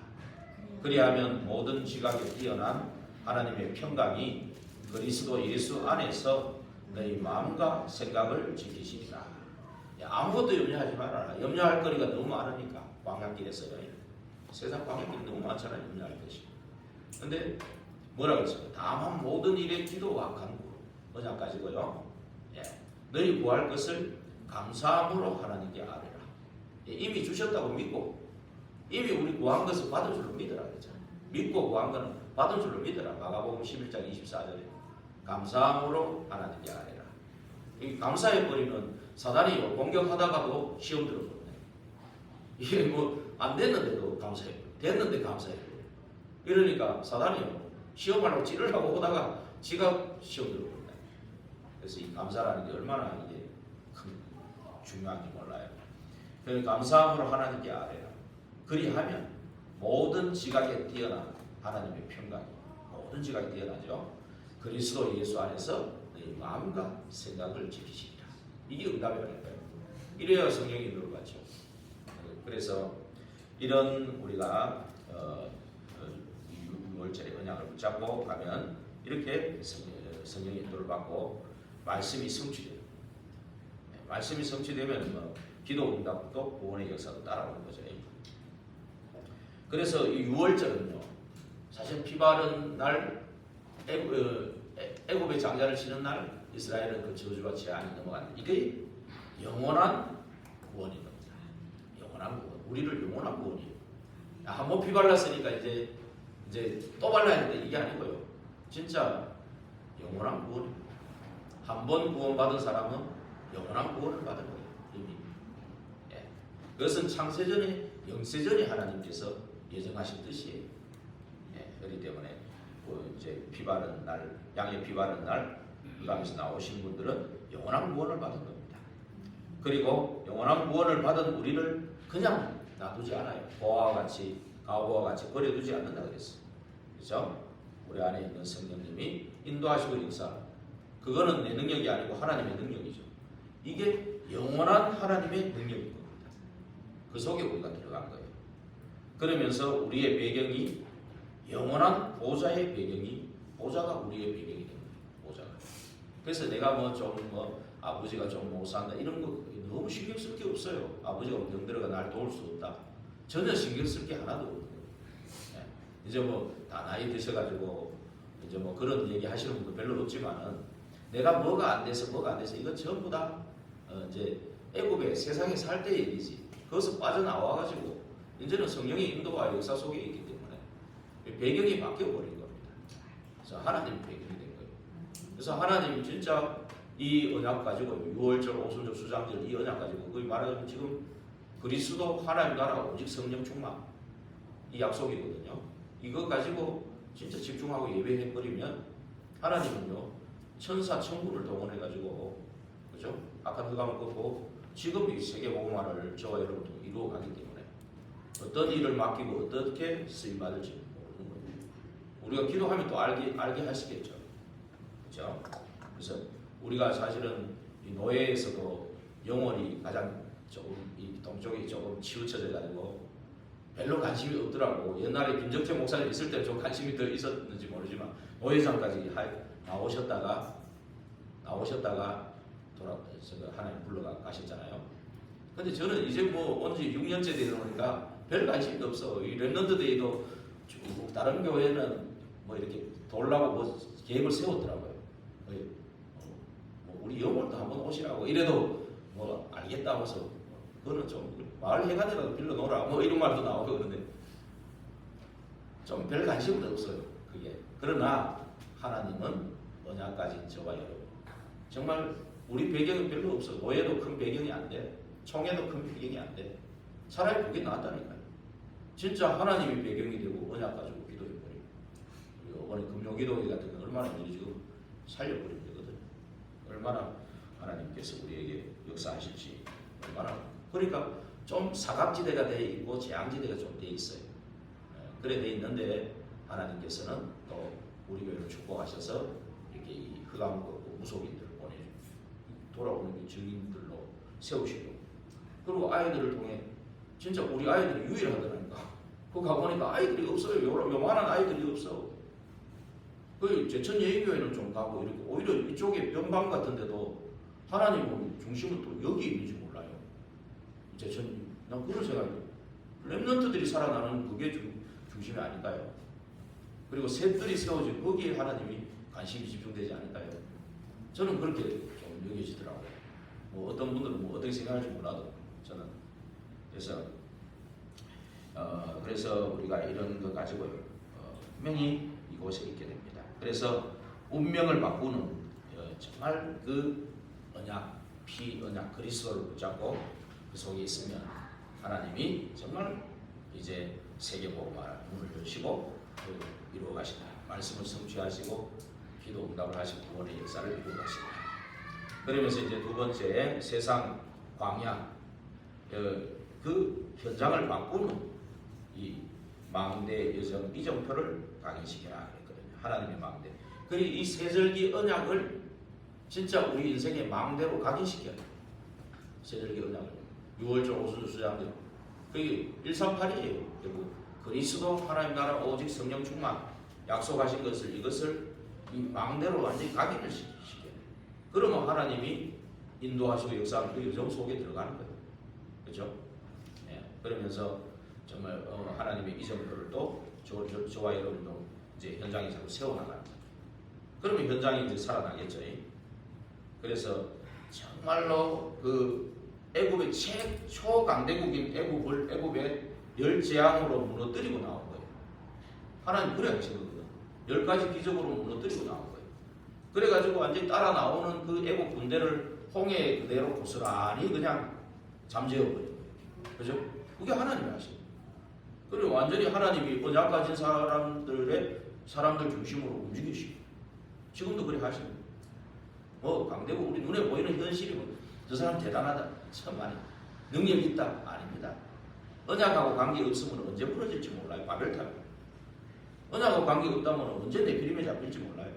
그리하면 모든 지각에 뛰어난 하나님의 평강이 그리스도 예수 안에서 너희 마음과 생각을 지키시리라. 아무것도 염려하지 말아라. 염려할 거리가 너무 많으니까 광야길에서요. 세상 광야길이 너무 많잖아요. 염려할 것이. 근데 뭐라 그랬어요? 다만 모든 일에 기도와 간구로. 언약까지고요. 너희 구할 것을 감사함으로 하나님께 아뢰라. 이미 주셨다고 믿고 이미 우리 구한 것을 받은 줄로 믿으라 그랬잖아요. 믿고 구한 것은 받은 줄로 믿으라. 마가복음 11장 24절에 감사함으로 하나님께 아뢰라. 이 감사해버리면 사단이 공격하다가도 시험 들어버려요. 이게 뭐 안 됐는데도 감사해버려요. 됐는데 감사해버려요. 이러니까 사단이요. 시험하려고 찌르려고 오다가 지가 시험 들어버린다. 그래서 이 감사라는 게 얼마나 이게 중요한지 몰라요. 그러니까 감사함으로 하나님께 아뢰라. 그리하면 모든 지각에 뛰어난 하나님의 평강이 모든 지각에 뛰어나죠. 그리스도 예수 안에서 내 마음과 생각을 지키시리라. 이게 응답이라는 거예요. 이래야 성령이 인도를 받죠. 그래서 이런 우리가 6월절에 언약을 붙잡고 가면 이렇게 성령의 인도를 받고 말씀이 성취돼요. 말씀이 성취되면 뭐 기도 응답도 구원의 역사도 따라오는 거죠. 그래서 이 6월절은요, 사실 피 바른 날, 애굽의 장자를 치는 날, 이스라엘은 그 저주와 재앙이 넘어갔는데 이게 영원한 구원인 겁니다. 영원한 구원. 우리를 영원한 구원이에요. 한번 피 발랐으니까 이제 또 발라야 되는데 이게 아니고요. 진짜 영원한 구원입니다. 한 번 구원받은 사람은 영원한 구원을 받은 거예요. 이미. 그것은 창세전에 영세전에 하나님께서 예정하신 뜻이에요. 그렇기 때문에 이제 피 바른 날, 양의 피 바른 날 이 가운데서 나오신 분들은 영원한 구원을 받은 겁니다. 그리고 영원한 구원을 받은 우리를 그냥 놔두지 않아요. 보아와 같이 가보와 같이 버려두지 않는다 그랬어요. 그렇죠? 우리 안에 있는 성령님이 인도하시고 역사. 그거는 내 능력이 아니고 하나님의 능력이죠. 이게 영원한 하나님의 능력인 겁니다. 그 속에 우리가 들어간 거예요. 그러면서 우리의 배경이 영원한 보좌의 배경이 보좌가 우리의 배경이 됩니다. 보좌가. 그래서 내가 아버지가 좀 못 산다 이런 거 너무 신경 쓸 게 없어요. 아버지가 병들어가 날 도울 수 없다. 전혀 신경 쓸 게 하나도 없어요. 이제 다 나이 드셔가지고 이제 그런 얘기 하시는 분도 별로 없지만은 내가 뭐가 안 돼서 이거 전부 다 이제 애굽에 세상에 살 때 얘기지. 거기서 빠져나와가지고 이제는 성령의 인도와 역사 속에 있기 때문에 배경이 바뀌어 버린 겁니다. 그래서 하나님 배경이 된 거예요. 그래서 하나님 진짜 이 언약 가지고 유월절, 오순절, 수장절 이 언약 가지고 거의 말하자면 지금 그리스도 하나님 나라 오직 성령 충만 이 약속이거든요. 이거 가지고 진짜 집중하고 예배해 버리면 하나님은요 천사 천군을 동원해 가지고 그죠? 아까 흑암을 꺾고 지금 이 세계 복음화를 저와 여러분도 이루어가기 때문에 어떤 일을 맡기고 어떻게 쓰임 받을지 모르는 거예요. 우리가 기도하면 또 알게 하시겠죠. 그렇죠? 그래서 우리가 사실은 이 노예에서도 영혼이 가장 조금 이 동쪽이 조금 치우쳐져 가지고 별로 관심이 없더라고. 옛날에 김정태 목사님 있을 때 좀 관심이 더 있었는지 모르지만 노예장까지 나오셨다가 하나님 불러가 가셨잖아요. 근데 저는 이제 뭐 온지 6년째 되다 보니까 별 관심이 없어. 이 랩런트 데이도 다른 교회는 뭐 이렇게 돌라고 뭐 계획을 세웠더라고요. 뭐 우리 영월도 한번 오시라고 이래도 뭐 알겠다면서 그거는 좀 마을 회관이라도 빌려 놓으라 뭐 이런 말도 나오고 그러는데 좀 별 관심은 없어요. 그게. 그러나 하나님은 언약까지 저와 여러분 정말 우리 배경은 별로 없어. 노예도 큰 배경이 안 돼. 총회도 큰 배경이 안 돼. 차라리 그게 낫다니까요. 진짜 하나님이 배경이 되고 언약 가지고 기도해버리고 이번에 금요기도회 같은 거 얼마나 미리 지금 살려버리면 되거든. 얼마나 하나님께서 우리에게 역사하실지 얼마나. 그러니까 좀 사각지대가 돼 있고 재앙지대가 좀 돼 있어요. 그래 돼 있는데 하나님께서는 또 우리 교회를 축복하셔서 이렇게 이 흑암을 걷고 무속인들을 보내주고 돌아오는 증인들로 세우시고 그리고 아이들을 통해 진짜 우리 아이들이 유일하더라니까. 그거 가보니까 아이들이 없어요. 요만한 아이들이 없어. 그 제천 예의교회는 좀 가고 이렇게 오히려 이쪽에 변방 같은 데도 하나님은 중심은 또 여기 있는지 몰라요. 제천 난 그런 생각이에요. 렘넌트들이 살아나는 그게 중심이 아닐까요? 그리고 셋들이 세워진 거기에 하나님이 관심이 집중되지 않을까요? 저는 그렇게 좀 여겨지더라고요. 뭐 어떤 분들은 뭐 어떻게 생각할지 몰라도 저는 그래서 우리가 이런 거 가지고요 분명히 이곳에 있게 됩니다. 그래서 운명을 바꾸는 정말 그 언약, 언약 그리스도를 붙잡고 그 속에 있으면 하나님이 정말 이제 세계복음화를 문을 여시고 이루어 가신다. 말씀을 성취하시고 기도 응답을 하시고 구원의 역사를 이루어 가신다. 그러면서 이제 두 번째 세상 광야 그 현장을 바꾸는 이 망대 여정 이정표를 각인시켜라 그랬거든요. 하나님의 망대. 그리고 이 세절기 언약을 진짜 우리 인생의 망대로 각인시켜요. 세절기 언약을 6월절 오순절 수장대로 그게 138이에요. 결국 그리스도 하나님 나라 오직 성령 충만 약속하신 것을 이것을 이 망대로 완전히 각인을 시켜요. 그러면 하나님이 인도하시고 역사하는 그 여정 속에 들어가는 거예요. 그렇죠? 네. 그러면서 정말 하나님의 이정표를 또 저와 여러분도 이제 현장에 자꾸 세워나가는 거예요. 그러면 현장이 이제 살아나겠죠. 그래서 정말로 그 애굽의 최초 강대국인 애굽의 10재앙으로 무너뜨리고 나온 거예요. 하나님 그래 하신 거거든. 10가지 기적으로 무너뜨리고 나온 거예요. 그래가지고 완전히 따라 나오는 그 애국 군대를 홍해 그대로 고스란히 그냥 잠재워버린 거예요. 그죠? 그게 하나님이 하신 거예요. 그리고 완전히 하나님이 언약 가진 사람들 중심으로 움직이시고 지금도 그래 하시는 거예요. 뭐 강대국 우리 눈에 보이는 현실이 뭐 저 사람 대단하다 참 많이 능력이 있다 아닙니다. 언약하고 관계 없으면 언제 무너질지 몰라요. 바벨탑. 언약하고 관계 없다면 언제 네피림에 잡힐지 몰라요.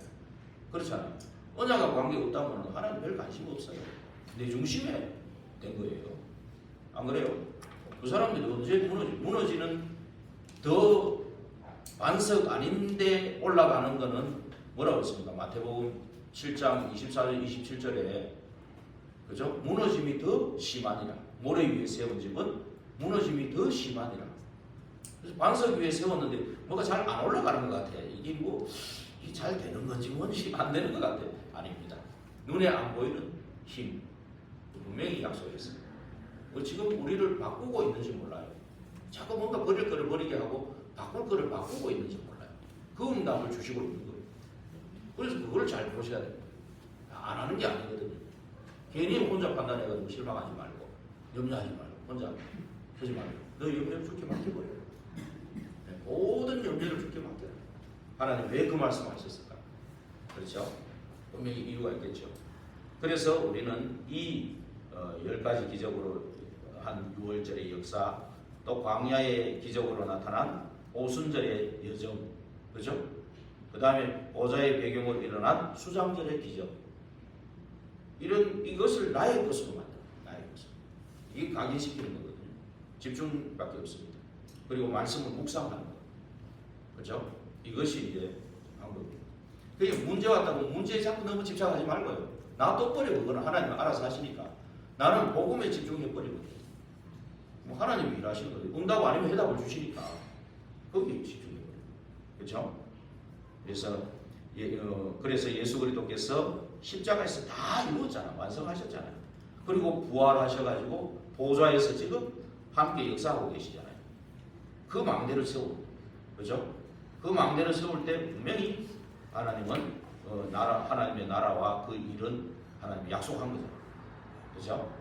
그렇잖아요. 언약하고 관계 없다면 하나님 별 관심 없어요. 내 중심에 된 거예요. 안 그래요? 그 사람들이 언제 무너지는 더 반석 아닌데 올라가는 거는 뭐라고 했습니까? 마태복음 7장 24절 27절에 그죠? 무너짐이 더 심하니라. 모래 위에 세운 집은 무너짐이 더 심하니라. 그래서 반석 위에 세웠는데 뭐가 잘 안 올라가는 것 같아. 이게 뭐 잘 되는 건지 뭔지 안 되는 것 같아. 아닙니다. 눈에 안 보이는 힘, 분명히 약속했어요. 지금 우리를 바꾸고 있는지 몰라요. 자꾸 뭔가 버릴 거를 버리게 하고 바꿀 거를 바꾸고 있는지 몰라요. 그 응답을 주시고 있는 거예요. 그래서 그걸 잘 보셔야 돼요. 안 하는 게 아니거든요. 괜히 혼자 판단해가지고 실망하지 말고 염려하지 말고 혼자 하지 말고 너 염려를 주께 맡겨버려요. 네, 모든 염려를 주께 맡겨요. 하나님 왜 그 말씀 하셨을까? 그렇죠? 분명히 이유가 있겠죠. 그래서 우리는 이 10가지 기적으로 한 6월절의 역사, 또 광야의 기적으로 나타난 오순절의 여정, 그죠? 그 다음에 보좌의 배경으로 일어난 수장절의 기적, 이것을 나의 것으로 만들어, 나의 것으로. 이게 각인시키는 거거든요. 집중밖에 없습니다. 그리고 말씀을 묵상하는 거, 그죠? 이것이 이제 방법입니다. 그게 문제 왔다고 문제에 자꾸 너무 집착하지 말고요. 놔둬버려. 그거는 하나님 알아서 하시니까. 나는 복음에 집중해버리거든요. 뭐 하나님이 일하시는 거예요. 응답 아니면 해답을 주시니까 거기에 집중해버려요. 그렇죠? 그래서 예수 그리스도께서 십자가에서 다 이루었잖아. 완성하셨잖아요. 그리고 부활하셔가지고 보좌에서 지금 함께 역사하고 계시잖아요. 그 망대를 세우고, 그렇죠? 그 망대를 세울 때 분명히 하나님은 하나님의 나라와 그 일은 하나님이 약속한 거죠. 그렇죠?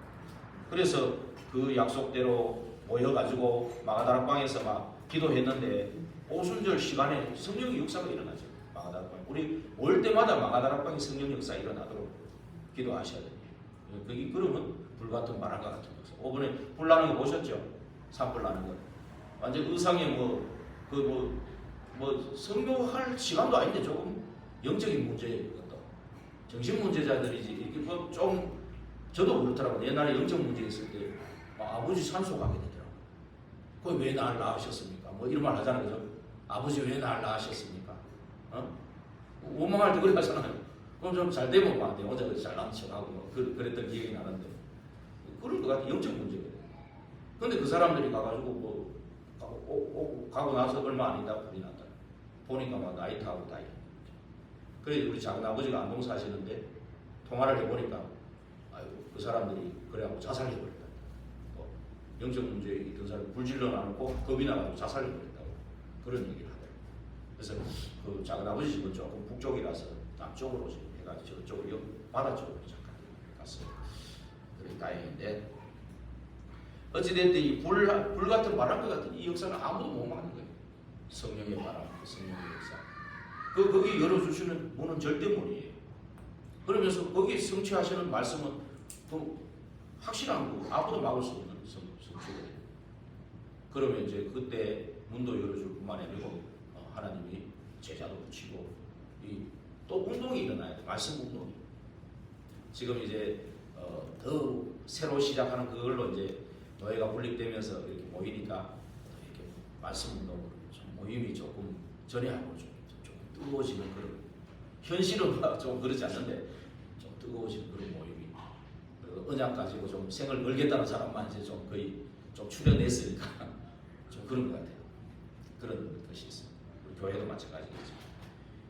그래서 그 약속대로 모여가지고 마가다락방에서 막 기도했는데 오순절 시간에 성령의 역사가 일어나죠. 마가다락방. 우리 올 때마다 마가다락방에 성령 역사 일어나도록 기도하셔야 돼요. 그게 그러면 불같은 바람과 같은 역사. 이번에 불 나는 거 보셨죠? 산불 나는 거. 완전 의상에 성교할 시간도 아닌데 조금 영적인 문제예요. 그것도 정신 문제자들이지. 이렇게 좀 저도 그렇더라고요. 옛날에 영적 문제 있을 때 아버지 산소 가게 되더라고요. 그걸 왜 날 낳으셨습니까? 뭐 이런 말 하잖아요. 그죠? 아버지 왜 날 낳으셨습니까? 원망할 때 그래 하잖아요. 그럼 좀 잘 되면 막 내 혼자 잘 낳은 척하고 뭐 그랬던 기억이 나는데 그런 것 같아요. 영적 문제거든요. 근데 그 사람들이 가가지고 가고 나서 얼마 안 있다 불이 났다. 보니까 막 나이트하고 다 있는 거죠. 그래서 우리 작은 아버지가 안동 사시는데 통화를 해보니까 그 사람들이 그래갖고 자살해버렸다. 영적 문제에 있던 사람이 불질러 놔놓고 겁이 나가지고 자살해버렸다고 그런 얘기를 하더라고요. 그래서 그 작은 아버지 집은 조금 북쪽이라서 남쪽으로 해가지고 저쪽으로 바다 쪽으로 잠깐 갔어요. 그래 다행인데 어찌됐든 이 불 같은 바람과 같은 이 역사는 아무도 못 막는 거예요. 성령의 바람, 성령의 역사. 거기 열어주시는 문은 절대 문이에요. 그러면서 거기 성취하시는 말씀은 확실한 거 아무도 막을 수 없는 성취거든요. 그러면 이제 그때 문도 열어줄 뿐만 아니라 하나님이 제자도 붙이고 또 운동이 일어나야 돼. 말씀 운동이. 지금 이제 더 새로 시작하는 그걸로 이제 노예가 분립되면서 이렇게 모이니까 이렇게 말씀 운동으로 좀 모임이 조금 전에하고 좀 뜨거워지는 그런 현실은 좀 그렇지 않는데 좀 뜨거워지는 그런 모임이 언약 가지고 좀 생을 걸겠다는 사람만 이제 좀 거의 좀 출연했으니까 좀 그런 것 같아요. 그런 것이 있습니다. 우리 교회도 마찬가지겠죠.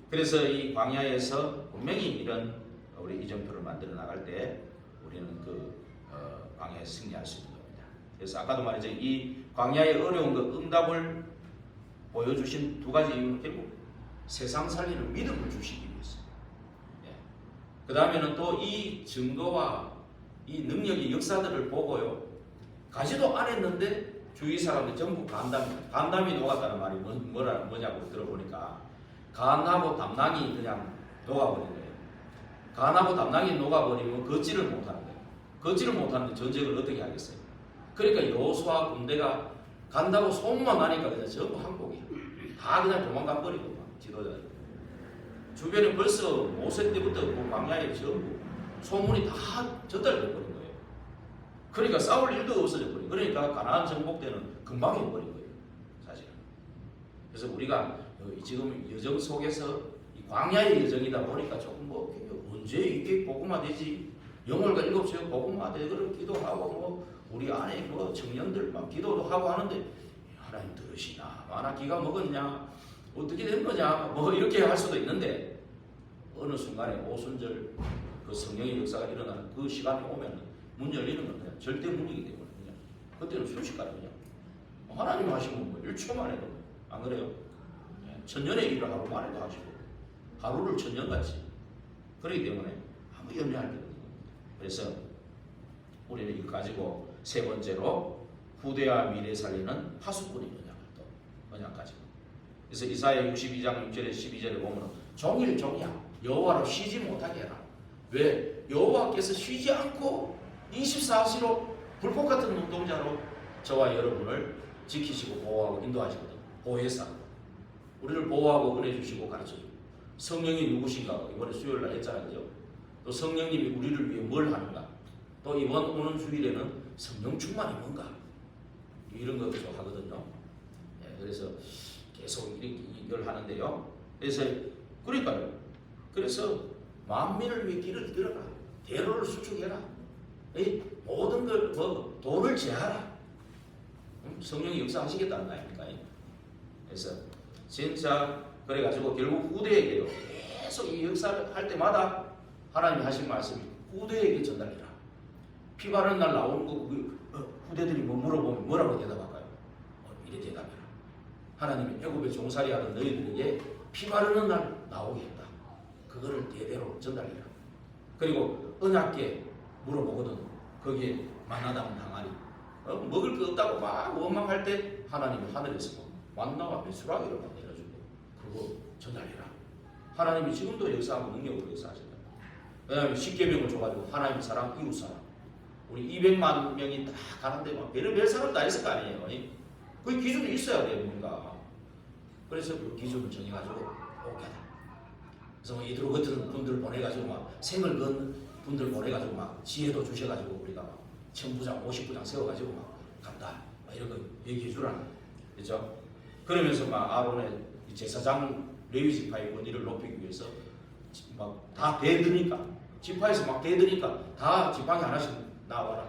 그래서 이 광야에서 분명히 이런 우리 이정표를 만들어 나갈 때 우리는 그 광야에서 승리할 수 있는 겁니다. 그래서 아까도 말했죠. 이 광야의 어려운 그 응답을 보여주신 두 가지 이유는 결국 세상 살리는 믿음을 주시기 위해서. 그 다음에는 또 이 증거와 이 능력의 역사들을 보고요. 가지도 않았는데 주위 사람들 전부 간담이 녹았다는 말이 뭐냐고 들어보니까 간하고 담낭이 그냥 녹아버린 거예요. 간하고 담낭이 녹아버리면 걷지를 못하는 거예요. 걷지를 못하는데 전쟁을 어떻게 하겠어요? 그러니까 여호수아 군대가 간다고 소문만 나니까 그냥 전부 항복이에요. 다 그냥 도망가 버리고 막 지도자들. 주변에 벌써 모세 때부터 그 광야에 전부 소문이 다 전달돼 버린 거예요. 그러니까 싸울 일도 없어져 버린. 그러니까 가나안 정복 때는 금방 해버린 거예요, 사실은. 그래서 우리가 지금 여정 속에서 이 광야의 여정이다 보니까 조금 언제 이게 복음화 되지? 영월과 7시에 복음화 되기를 기도하고 우리 안에 청년들 막 기도도 하고 하는데 하나님 들으시나? 마나 기가 먹었냐? 어떻게 된 거냐? 이렇게 할 수도 있는데 어느 순간에 오순절 그 성령의 역사가 일어나는 그 시간이 오면 문 열리는 건 그냥 절대 문이기 때문에 그냥 그때는 순식간에 그냥 하나님 하시면 뭐 1초 만에도 안 그래요? 천년의 일을 하루 만에도 하시고 하루를 천년같이 그렇기 때문에 아무 염려할 게 없는 겁니다. 그래서 우리는 이거 가지고 세 번째로 후대와 미래 살리는 파수꾼의 언약을 또 언약 가지고 그래서 이사야 62장 6절에 12절에 보면 종일 종이야 여호와로 쉬지 못하게 해라. 왜? 여호와께서 쉬지 않고 24시로 불꽃 같은 눈동자로 저와 여러분을 지키시고 보호하고 인도하시거든. 보혜사 우리를 보호하고 은혜 주시고 가르쳐주고 성령이 누구신가 이번에 수요일날 했잖아요. 그죠? 또 성령님이 우리를 위해 뭘 하는가 또 이번 오는 주일에는 성령 충만이 뭔가 이런 것도 좀 하거든요. 네, 그래서 계속 이걸 하는데요. 그래서 만민을 위해 길을 들어라. 대로를 수축해라. 모든 걸 도를 제하라. 성령이 역사하시겠다는 거 아닙니까? 그래서 진짜 그래가지고 결국 후대에게요. 계속 이 역사를 할 때마다 하나님이 하신 말씀이 후대에게 전달해라. 피 바르는 날 나오는 거 후대들이 뭐 물어보면 뭐라고 대답할까요? 이래 대답해라. 하나님이 애굽에 종살이하던 너희들에게 피 바르는 날 나오게 했다. 그거를 대대로 전달해라. 그리고 언약궤 물어보거든. 거기에 만나다면 당하니 먹을 거 없다고 막 원망할 때 하나님이 하늘에서 만나와 메수라기를 막 내려주고 그거 전달해라. 하나님이 지금도 역사하고 능력으로 역사하신다. 그 다음에 십계명을 줘가지고 하나님 사랑, 이웃 사랑. 우리 200만 명이 다 가는데 막 별의별 사람 다 있을 거 아니에요. 그 기준이 있어야 돼요. 뭔가. 그래서 그 기준을 정해가지고 오케다. 그래서 이들 같은 분들 보내가지고 막 생을 건 분들 보내가지고 막 지혜도 주셔가지고 우리가 막 1000부장, 50부장 세워가지고 막 간다. 막 이런 거 얘기해 주라는. 그렇죠? 그러면서 막 아론의 제사장 레위 지파의 권위를 높이기 위해서 막 다 대드니까 지파에서 막 대드니까 다 지팡이 하나씩 나와라.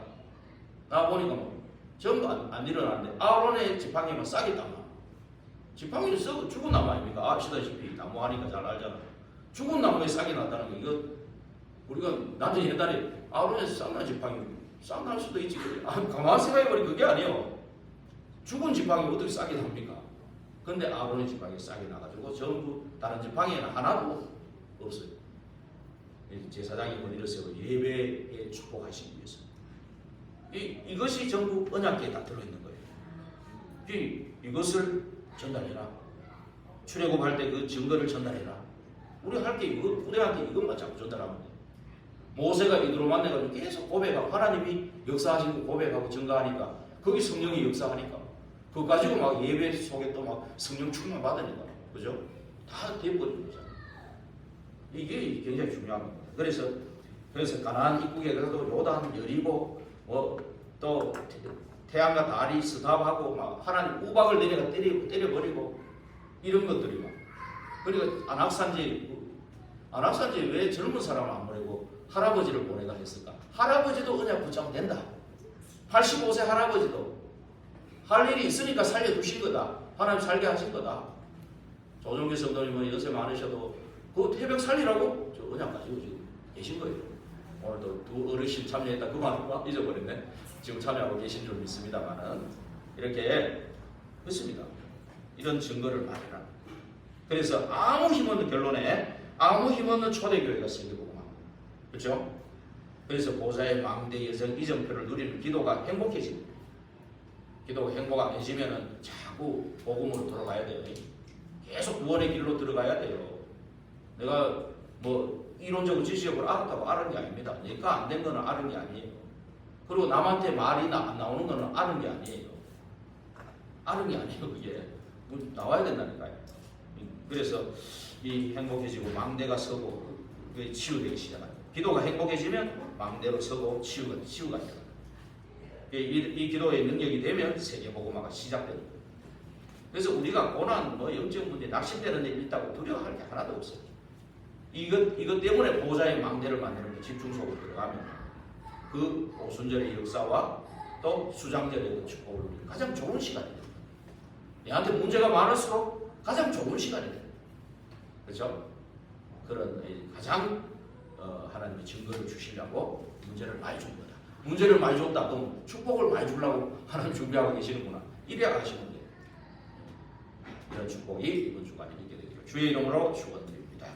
나와보니까 뭐 전부 안 일어나는데 아론의 지팡이만 싹이 땀나. 지팡이는 썩어 죽은 나무 아닙니까? 아시다시피 나무 하니까 잘 알잖아. 죽은 나무에 싹이 났다는 거 이거 우리가 나중에 옛날에 아론에서 싹난 지팡이 싹 날 수도 있지. 가만 생각해보니 그게 아니에요. 죽은 지팡이 어떻게 싹이 납니까? 근데 아론의 지팡이 싹이 나가지고 전부 다른 지팡이에는 하나도 없어요. 제사장이 권위를 세우고 예배에 축복하시기 위해서 이것이 전부 언약궤에 다 들어있는 거예요. 이것을 전달해라. 출애굽할 때 그 증거를 전달해라. 우리 할 게 이거 후대한테 이것만 자꾸 전달하면 돼. 모세가 이들로 만나가지고 계속 고백하고 하나님이 역사하신 거 고백하고 증거하니까 거기 성령이 역사하니까 그거 가지고 막 예배 속에 또 막 성령 충만 받으니까 그죠? 다 돼버리는 거잖아. 이게 굉장히 중요한 겁니다. 그래서 가나안 입국에 가서도 요단 여리고 또 태양과 달이 스탑하고 막 하나님 우박을 내려가 때려버리고 이런 것들이 막 그러니까 안악산지에 왜 젊은 사람을 안 보내고 할아버지를 보내가 했을까? 할아버지도 언약 붙잡으면 된다. 85세 할아버지도 할 일이 있으니까 살려두신 거다. 하나님 살게 하신 거다. 조정기 성도님은 연세 많으셔도 그 태백 살리라고 저 언약 가지고 지금 계신 거예요. 오늘도 두 어르신 참여했다 그 말을 잊어버렸네. 지금 참여하고 계신 줄 믿습니다만은 이렇게 있습니다. 이런 증거를 말해라. 그래서 아무 힘없는 결론에 아무 힘없는 초대교회가 생기고 그렇죠? 그래서 보좌의 망대 여정 이정표를 누리는 기도가 행복해집니다. 기도가 행복 안 해지면은 자꾸 복음으로 돌아가야 돼요. 계속 구원의 길로 들어가야 돼요. 내가 뭐 이론적으로 지식적으로 알았다고 알은 게 아닙니다. 내가 안 된 거는 알은 게 아니에요. 그리고 남한테 말이 안 나오는 거는 아는 게 아니에요. 아는 게 아니에요. 그게 나와야 된다니까요. 그래서 이 행복해지고 망대가 서고 치유되기 시작합니다. 기도가 행복해지면 망대로 서고 치유가 됩니다. 이 기도의 능력이 되면 세계복음화가 시작됩니다. 그래서 우리가 고난, 영적 문제, 낙심되는 일이 있다고 두려워할 게 하나도 없어요. 이것 때문에 보호자의 망대를 만드는 거 집중 속으로 들어가면 그 오순절의 역사와 또 수장절의 축복을 누리는 가장 좋은 시간이 됩니다. 얘한테 문제가 많을수록 가장 좋은 시간이 됩니다. 그렇죠? 그런 가장 하나님이 증거를 주시려고 문제를 많이 준 거다. 문제를 많이 줬다. 그럼 축복을 많이 주려고 하나님 준비하고 계시는구나. 이래야 하시는 거예요. 이런 축복이 이번 주간에 있게 되기를 주의 이름으로 축원드립니다.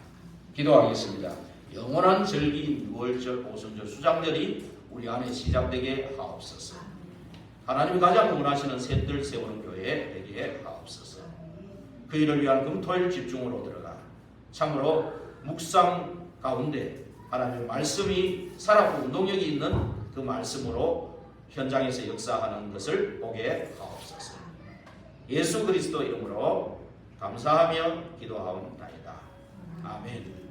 기도하겠습니다. 영원한 절기인 6월절, 오순절, 수장절이 우리 안에 시작되게 하옵소서. 하나님이 가장 원하시는 셋들 세우는 교회 되게 하옵소서. 그 일을 위한 금토일 집중으로 들어가 참으로 묵상 가운데 하나님의 말씀이 살아있고 운동력이 있는 그 말씀으로 현장에서 역사하는 것을 보게 하옵소서. 예수 그리스도 이름으로 감사하며 기도하옵나이다. 아멘.